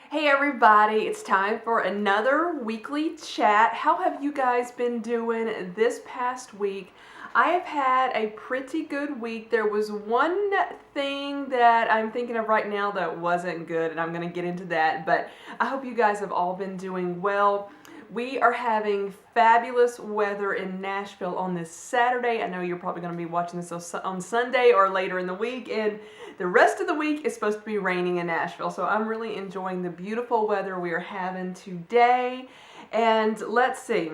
Hey everybody, it's time for another weekly chat. How have you guys been doing this past week? I have had a pretty good week. There was one thing that I'm thinking of right now that wasn't good, and I'm going to get into that, but I hope you guys have all been doing well. We are having fabulous weather in Nashville on this Saturday. I know you're probably going to be watching this on Sunday or later in the week, and the rest of the week is supposed to be raining in Nashville. So I'm really enjoying the beautiful weather we are having today. And let's see.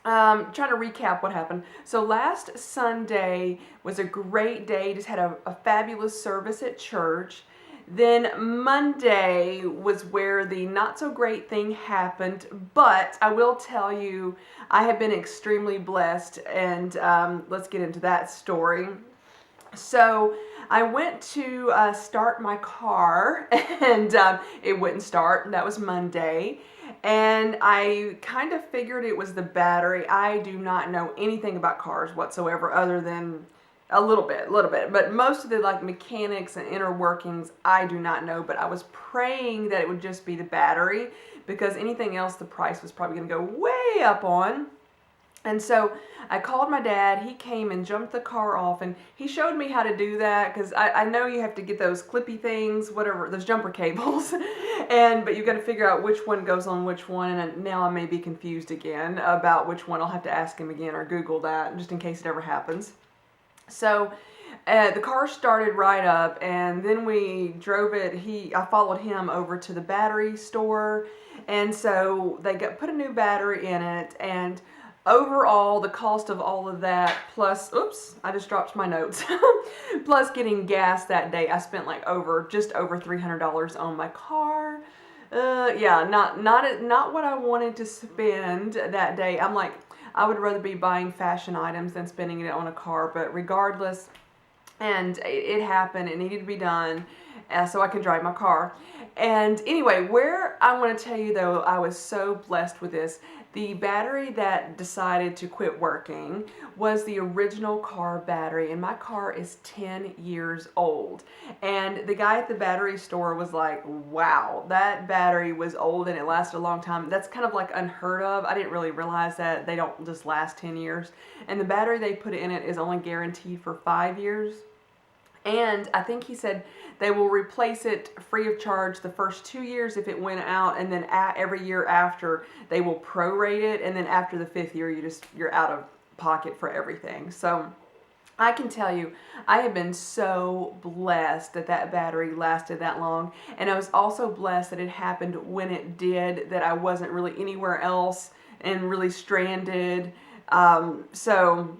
Trying to recap what happened. So last Sunday was a great day. Just had a fabulous service at church. Then Monday was where the not so great thing happened, but I will tell you, I have been extremely blessed, and let's get into that story. So I went to start my car, and it wouldn't start. That was Monday. And I kind of figured it was the battery. I do not know anything about cars whatsoever other than a little bit. But most of the mechanics and inner workings, I do not know. But I was praying that it would just be the battery, because anything else the price was probably going to go way up on. And so I called my dad. He came and jumped the car off, and he showed me how to do that, because I know you have to get those clippy things, whatever, those jumper cables, but you've got to figure out which one goes on which one, and now I may be confused again about which one. I'll have to ask him again or Google that just in case it ever happens. So the car started right up, and then we drove it. I followed him over to the battery store, and so they put a new battery in it, and overall, the cost of all of that, plus, oops, I just dropped my notes, plus getting gas that day, I spent just over $300 on my car. Yeah, not what I wanted to spend that day. I would rather be buying fashion items than spending it on a car, but regardless, and it happened. It needed to be done so I can drive my car. And anyway, where I want to tell you though, I was so blessed with this. The battery that decided to quit working was the original car battery, and my car is 10 years old. And the guy at the battery store was like, wow, that battery was old and it lasted a long time. That's kind of unheard of. I didn't really realize that they don't just last 10 years. And the battery they put in it is only guaranteed for 5 years. And I think he said they will replace it free of charge the first 2 years if it went out, and then every year after they will prorate it, and then after the 5th year you're out of pocket for everything. So I can tell you, I have been so blessed that that battery lasted that long, and I was also blessed that it happened when it did, that I wasn't really anywhere else and really stranded. So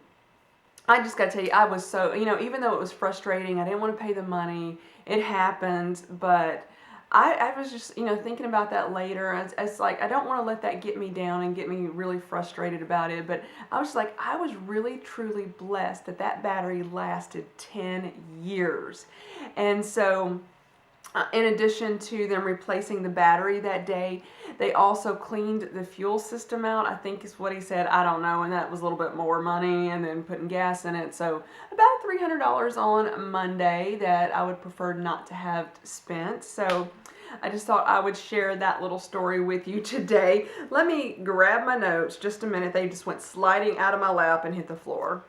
I just got to tell you, I was so, even though it was frustrating, I didn't want to pay the money, it happened, but I was just, thinking about that later. It's like, I don't want to let that get me down and get me really frustrated about it, but I was like, I was really, truly blessed that that battery lasted 10 years. And so in addition to them replacing the battery that day, they also cleaned the fuel system out, I think is what he said. I don't know, and that was a little bit more money, and then putting gas in it. So about $300 on Monday that I would prefer not to have spent. So I just thought I would share that little story with you today. Let me grab my notes just a minute. They just went sliding out of my lap and hit the floor.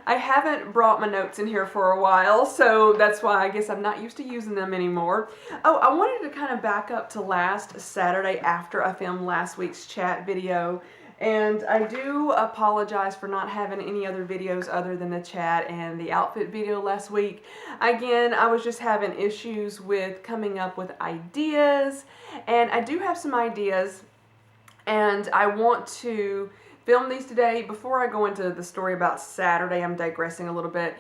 I haven't brought my notes in here for a while, so that's why I guess I'm not used to using them anymore. Oh, I wanted to kind of back up to last Saturday after I filmed last week's chat video, and I do apologize for not having any other videos other than the chat and the outfit video last week. Again, I was just having issues with coming up with ideas, and I do have some ideas, and I want to film these today. Before I go into the story about Saturday, I'm digressing a little bit.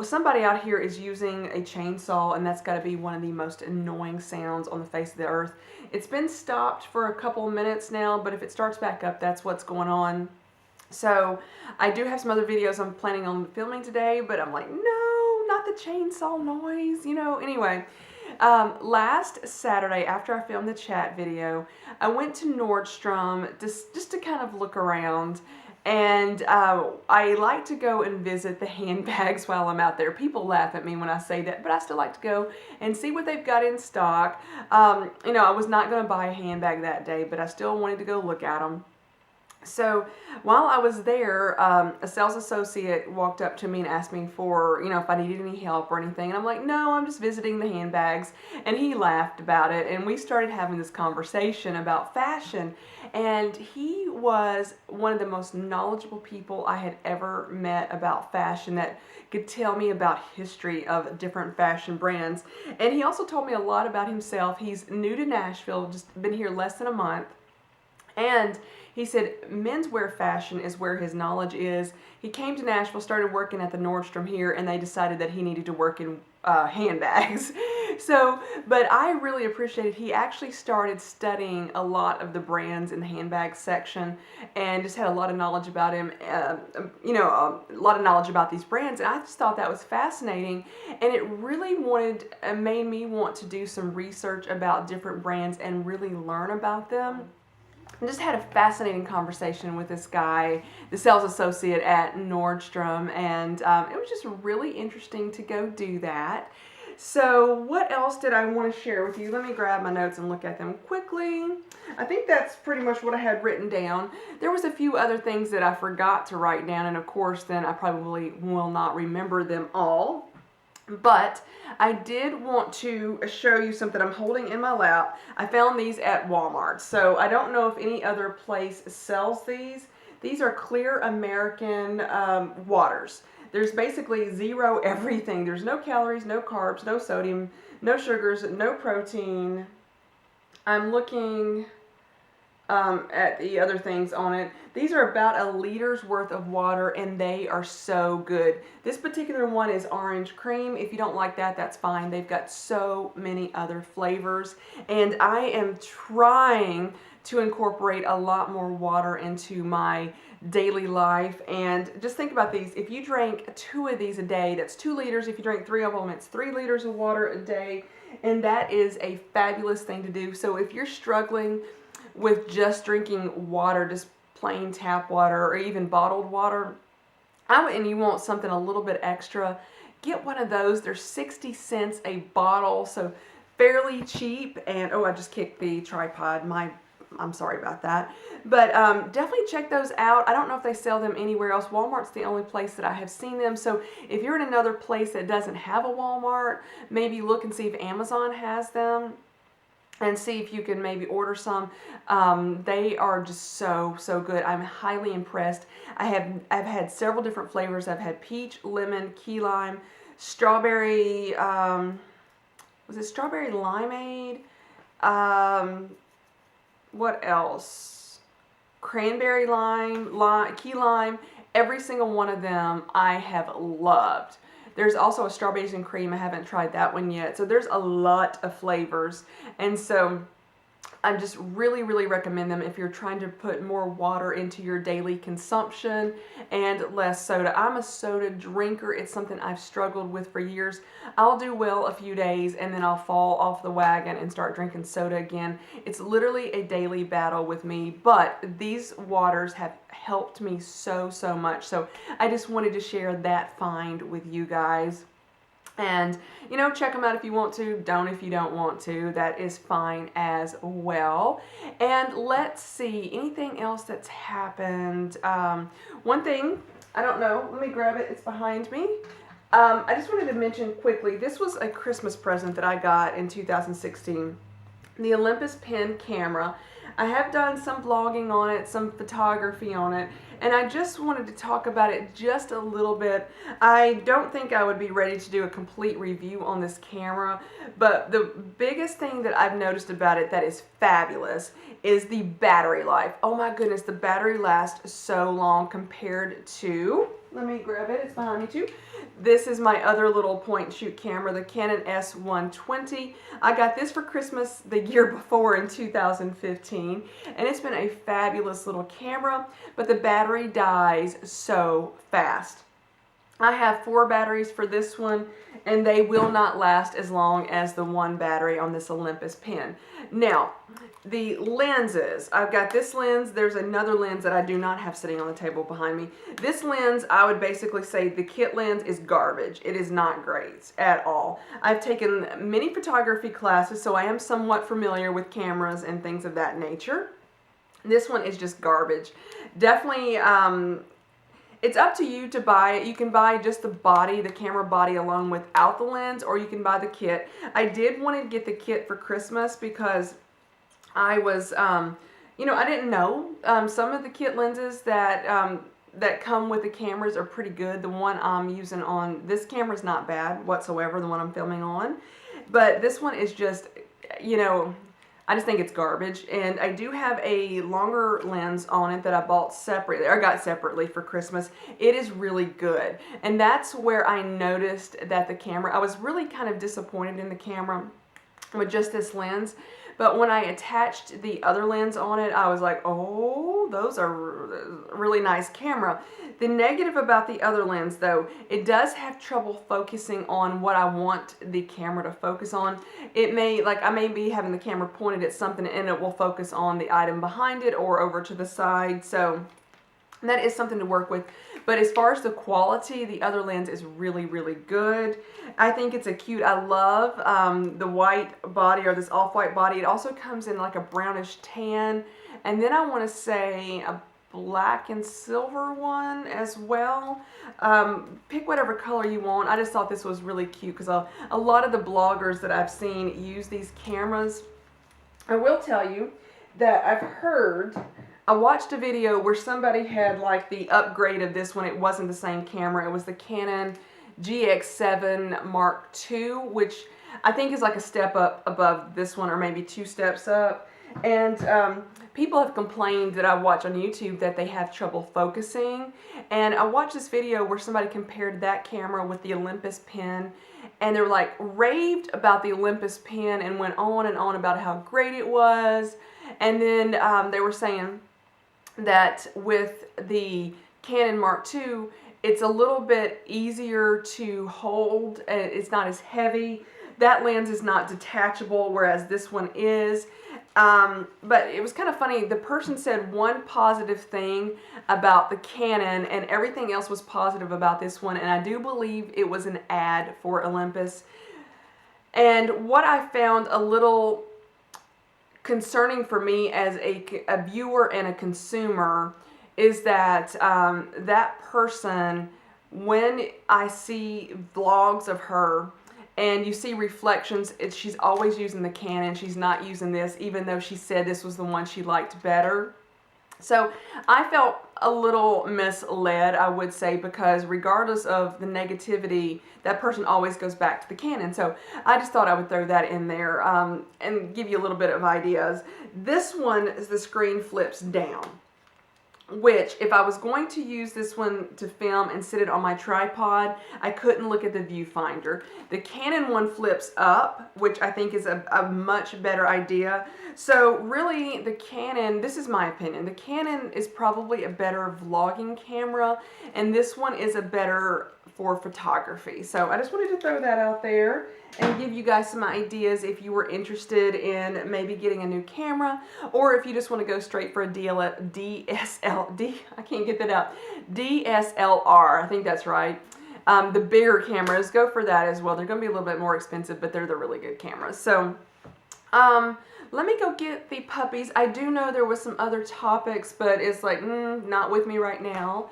Somebody out here is using a chainsaw, and that's got to be one of the most annoying sounds on the face of the earth. It's been stopped for a couple of minutes now, but if it starts back up, that's what's going on. So I do have some other videos I'm planning on filming today, but I'm like, no, not the chainsaw noise, anyway. Last Saturday, after I filmed the chat video, I went to Nordstrom just to kind of look around, And I like to go and visit the handbags while I'm out there. People laugh at me when I say that, but I still like to go and see what they've got in stock. You know, I was not going to buy a handbag that day, but I still wanted to go look at them. So while I was there, a sales associate walked up to me and asked me for, you know, if I needed any help or anything. And I'm like, no, I'm just visiting the handbags. And he laughed about it. And we started having this conversation about fashion. And he was one of the most knowledgeable people I had ever met about fashion, that could tell me about history of different fashion brands. And he also told me a lot about himself. He's new to Nashville, just been here less than a month. And he said menswear fashion is where his knowledge is. He came to Nashville, started working at the Nordstrom here, and they decided that he needed to work in handbags. So, but I really appreciated, he actually started studying a lot of the brands in the handbag section and just had a lot of knowledge about him, you know, a lot of knowledge about these brands. And I just thought that was fascinating. And it really made me want to do some research about different brands and really learn about them. I just had a fascinating conversation with this guy, the sales associate at Nordstrom, and it was just really interesting to go do that. So what else did I want to share with you? Let me grab my notes and look at them quickly. I think that's pretty much what I had written down. There was a few other things that I forgot to write down, and of course then I probably will not remember them all. But I did want to show you something I'm holding in my lap. I found these at Walmart. So I don't know if any other place sells these. These are clear American waters. There's basically zero everything. There's no calories, no carbs, no sodium, no sugars, no protein. I'm looking at the other things on it. These are about a liter's worth of water, and they are so good. This particular one is orange cream. If you don't like that, that's fine. They've got so many other flavors, and I am trying to incorporate a lot more water into my daily life. And just think about these. If you drank 2 of these a day, that's 2 liters. If you drink 3 of them, it's 3 liters of water a day, and that is a fabulous thing to do. So if you're struggling with just drinking water, just plain tap water or even bottled water, and you want something a little bit extra, get one of those. They're 60 cents a bottle, so fairly cheap. And oh, I just kicked the tripod. I'm sorry about that. But definitely check those out. I don't know if they sell them anywhere else. Walmart's the only place that I have seen them. So if you're in another place that doesn't have a Walmart, maybe look and see if Amazon has them, and see if you can maybe order some. They are just so good. I'm highly impressed. I've had several different flavors. I've had peach, lemon, key lime, strawberry, was it strawberry limeade? What else? Cranberry lime, key lime. Every single one of them I have loved. There's also a strawberries and cream. I haven't tried that one yet. So there's a lot of flavors. And so I just really recommend them if you're trying to put more water into your daily consumption and less soda. I'm a soda drinker. It's something I've struggled with for years. I'll do well a few days and then I'll fall off the wagon and start drinking soda again. It's literally a daily battle with me, but these waters have helped me so much. So I just wanted to share that find with you guys. And, you know, check them out if you want to. Don't if you don't want to. That is fine as well. And let's see, anything else that's happened? One thing, I don't know. Let me grab it. It's behind me. I just wanted to mention quickly, this was a Christmas present that I got in 2016. The Olympus PEN camera. I have done some vlogging on it, some photography on it, and I just wanted to talk about it just a little bit. I don't think I would be ready to do a complete review on this camera, but the biggest thing that I've noticed about it that is fabulous is the battery life. Oh my goodness, the battery lasts so long compared to, let me grab it, it's behind me too. This is my other little point and shoot camera, the Canon S120. I got this for Christmas the year before in 2015, and it's been a fabulous little camera, but the battery dies so fast. I have 4 batteries for this one, and they will not last as long as the 1 battery on this Olympus pen. Now, the lenses, I've got this lens. There's another lens that I do not have sitting on the table behind me. This lens, I would basically say the kit lens is garbage. It is not great at all. I've taken many photography classes, so I am somewhat familiar with cameras and things of that nature. This one is just garbage. Definitely, it's up to you to buy it. You can buy just the body, the camera body alone without the lens, or you can buy the kit. I did want to get the kit for Christmas because I was, you know, I didn't know. Some of the kit lenses that that come with the cameras are pretty good. The one I'm using on this camera is not bad whatsoever, the one I'm filming on. But this one is just, you know, I just think it's garbage. And I do have a longer lens on it that I bought separately, or got separately for Christmas. It is really good. And that's where I noticed that the camera, I was really kind of disappointed in the camera with just this lens. But when I attached the other lens on it, I was like, oh, those are really nice camera. The negative about the other lens, though, it does have trouble focusing on what I want the camera to focus on. It may, like, I may be having the camera pointed at something and it will focus on the item behind it or over to the side. So that is something to work with. But as far as the quality, the other lens is really, really good. I think it's a cute, I love the white body, or this off-white body. It also comes in like a brownish tan. And then I want to say a black and silver one as well. Pick whatever color you want. I just thought this was really cute because a lot of the bloggers that I've seen use these cameras. I will tell you that I've heard, I watched a video where somebody had like the upgrade of this one. It wasn't the same camera. It was the Canon GX7 Mark II, which I think is like a step up above this one, or maybe 2 steps up. And people have complained that I watch on YouTube that they have trouble focusing. And I watched this video where somebody compared that camera with the Olympus pen, and they were like raved about the Olympus pen and went on and on about how great it was. And then they were saying that with the Canon Mark II, it's a little bit easier to hold. It's not as heavy. That lens is not detachable, whereas this one is. But it was kind of funny. The person said one positive thing about the Canon, and everything else was positive about this one. And I do believe it was an ad for Olympus. And what I found a little concerning for me as a viewer and a consumer is that that person, when I see vlogs of her and you see reflections, she's always using the Canon. She's not using this, even though she said this was the one she liked better. So I felt a little misled, I would say, because regardless of the negativity, that person always goes back to the Canon. So I just thought I would throw that in there and give you a little bit of ideas. This one is the screen flips down, which if I was going to use this one to film and sit it on my tripod, I couldn't look at the viewfinder. The Canon one flips up, which I think is a much better idea. So really the Canon, this is my opinion, the Canon is probably a better vlogging camera, and this one is a better for photography. So I just wanted to throw that out there and give you guys some ideas if you were interested in maybe getting a new camera, or if you just want to go straight for a DSLR, I think that's right. The bigger cameras, go for that as well. They're going to be a little bit more expensive, but they're the really good cameras. So let me go get the puppies. I do know there was some other topics, but it's like, not with me right now.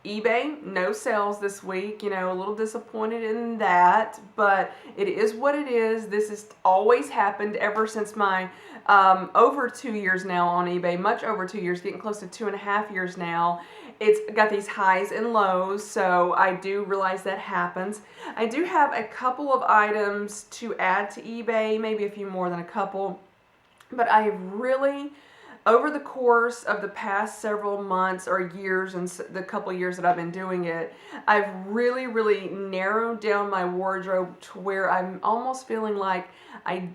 eBay, no sales this week. You know, a little disappointed in that, but it is what it is. This has always happened ever since my over 2 years now on eBay, much over 2 years, getting close to 2.5 years now. It's got these highs and lows, so I do realize that happens. I do have a couple of items to add to eBay, maybe a few more than a couple, but I have really, over the course of the past several months or years, and the couple years that I've been doing it, I've really, really narrowed down my wardrobe to where I'm almost feeling like I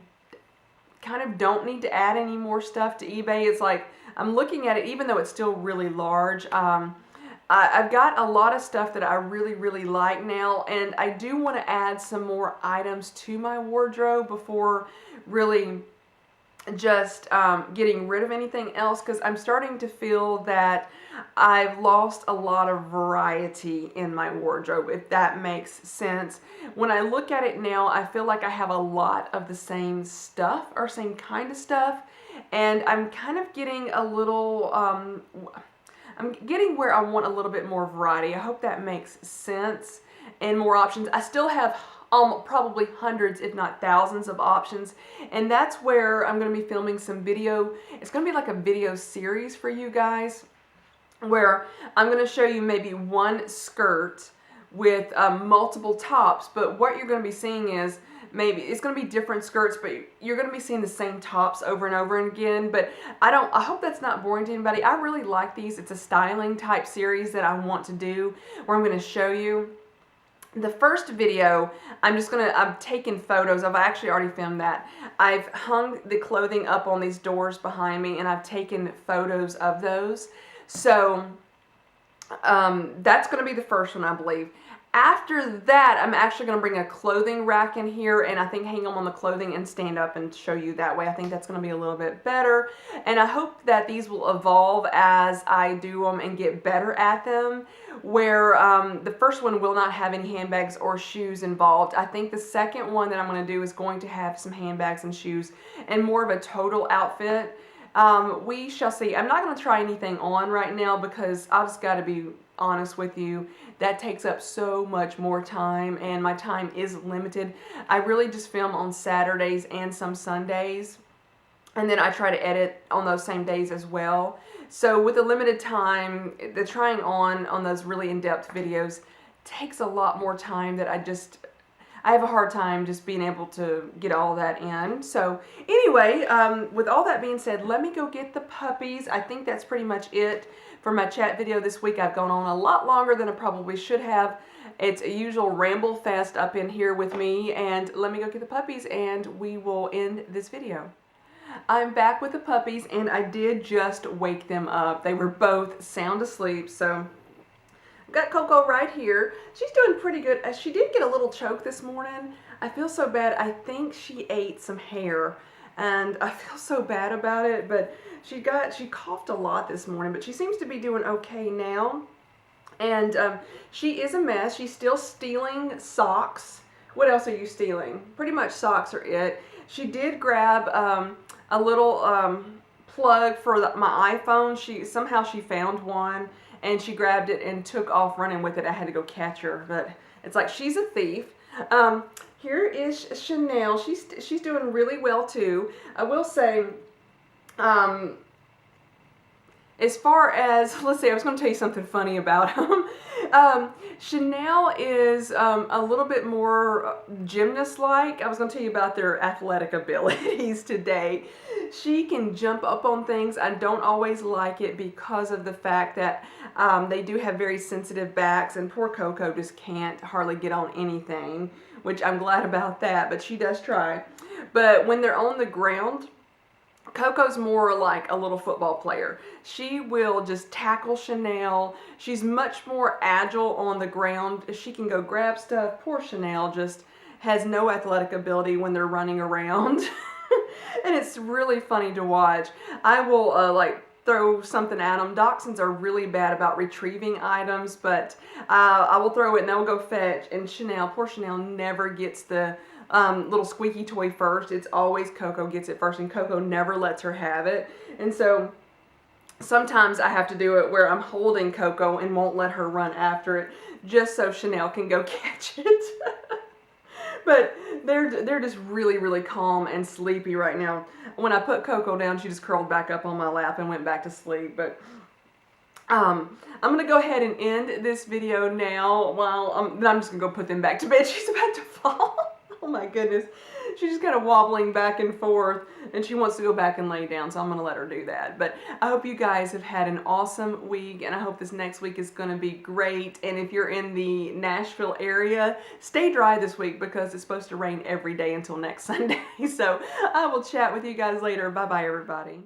kind of don't need to add any more stuff to eBay. It's like I'm looking at it, even though it's still really large, I've got a lot of stuff that I really like now, and I do want to add some more items to my wardrobe before really just getting rid of anything else, because I'm starting to feel that I've lost a lot of variety in my wardrobe, if that makes sense. When I look at it now, I feel like I have a lot of the same stuff or same kind of stuff, and I'm kind of getting a little I'm getting where I want a little bit more variety. I hope that makes sense, and more options. I still have probably hundreds, if not thousands, of options, and that's where I'm going to be filming some video. It's going to be like a video series for you guys, where I'm going to show you maybe one skirt with multiple tops, but what you're going to be seeing is maybe it's going to be different skirts, but you're going to be seeing the same tops over and over again. But I hope that's not boring to anybody. I really like these. It's a styling type series that I want to do, where I'm going to show you. The first video, I'm taking photos. I've actually already filmed that. I've hung the clothing up on these doors behind me, and I've taken photos of those. So that's going to be the first one, I believe. After that, I'm actually going to bring a clothing rack in here, and I think hang them on the clothing and stand up and show you that way. I think that's going to be a little bit better, and I hope that these will evolve as I do them and get better at them, where the first one will not have any handbags or shoes involved. I think the second one that I'm going to do is going to have some handbags and shoes and more of a total outfit. We shall see. I'm not going to try anything on right now, because I've just got to be honest with you. That takes up so much more time, and my time is limited. I really just film on Saturdays and some Sundays, and then I try to edit on those same days as well. So with a limited time, the trying on those really in-depth videos takes a lot more time that I have a hard time just being able to get all that in. So anyway, with all that being said, let me go get the puppies. I think that's pretty much it for my chat video this week. I've gone on a lot longer than I probably should have. It's a usual ramble fest up in here with me, and let me go get the puppies and we will end this video. I'm back with the puppies, and I did just wake them up. They were both sound asleep, so I've got Coco right here. She's doing pretty good. She did get a little choke this morning. I feel so bad. I think she ate some hair, and I feel so bad about it, but she coughed a lot this morning, but she seems to be doing okay now. And she is a mess. She's still stealing socks. What else are you stealing? Pretty much socks are it. She did grab a little plug for my iPhone. Somehow she found one, and she grabbed it and took off running with it. I had to go catch her, but it's like she's a thief. Here is Chanel. She's doing really well too. I will say, as far as, let's see, I was going to tell you something funny about them. Chanel is a little bit more gymnast-like. I was going to tell you about their athletic abilities today. She can jump up on things. I don't always like it because of the fact that they do have very sensitive backs, and poor Coco just can't hardly get on anything, which I'm glad about that, but she does try. But when they're on the ground, Coco's more like a little football player. She will just tackle Chanel. She's much more agile on the ground. She can go grab stuff. Poor Chanel just has no athletic ability when they're running around. And it's really funny to watch. I will like throw something at them. Dachshunds are really bad about retrieving items, but I will throw it and they'll go fetch. And Chanel, poor Chanel, never gets the little squeaky toy first. It's always Coco gets it first, and Coco never lets her have it. And so sometimes I have to do it where I'm holding Coco and won't let her run after it, just so Chanel can go catch it. But they're just really calm and sleepy right now. When I put Coco down, she just curled back up on my lap and went back to sleep. But I'm going to go ahead and end this video now. While I'm just going to go put them back to bed. She's about to fall. Oh my goodness. She's just kind of wobbling back and forth, and she wants to go back and lay down, so I'm going to let her do that. But I hope you guys have had an awesome week, and I hope this next week is going to be great. And if you're in the Nashville area, stay dry this week because it's supposed to rain every day until next Sunday. So I will chat with you guys later. Bye-bye, everybody.